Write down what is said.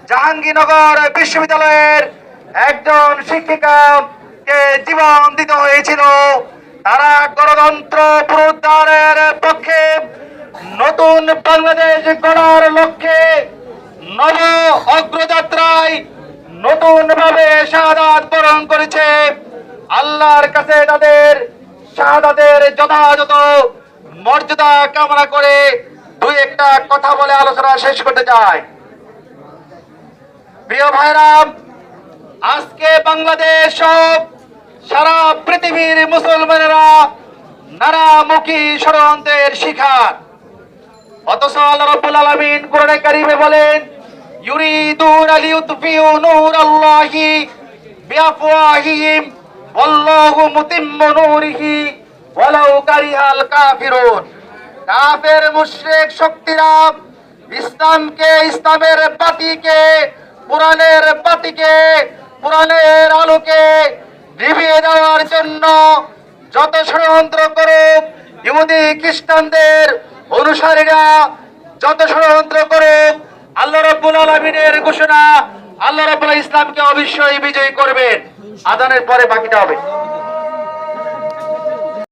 জাহাঙ্গীরনগর বিশ্ববিদ্যালয়ের একজন শিক্ষিকাকে জীবন দিতে হয়েছিল। তারা গণতন্ত্র পুনরুদ্ধারের পক্ষে, নতুন বাংলাদেশ গড়ার লক্ষ্যে নব অগ্রযাত্রায় নতুন ভাবে শাহাদাত বরণ করেছে। আল্লাহর কাছে তাদের শাহাদাতের যথাযথ মর্যাদা কামনা করে দুই একটা কথা বলে আলোচনা শেষ করতে চাই। প্রিয় ভাইরা, আজকে বাংলাদেশ সব সারা পৃথিবীর মুসলমানেরা নানামুখী ষড়যন্ত্রের শিকার। অথচ আল্লাহ রাব্বুল আলামিন কোরআনে কারিমে বলেন, ইউরিদুনা লিইউতফিউ নূরাল্লাহি বিআফওয়াহিহিম ওয়াল্লাহু মুতিম্মু নূরিহি ওয়ালাউ কারিহাল কাফিরুন। কাফের মুশরিক শক্তিরা ইসলামকে, ইসলামের বাতিকে, কোরআনের বাতিকে, কোরআনের আলোকে নিভিয়ে দেওয়ার জন্য যত ষড়যন্ত্র করুক, ইহুদি খ্রিস্টানদের অনুসারীরা যত ষড়যন্ত্র করুক, আল্লাহ রাব্বুল আলামিনের ঘোষণা, আল্লাহ রাব্বুল ইসলামকে অবশ্যই বিজয়ী করবেন। আজানের পরে বাকিটা হবে।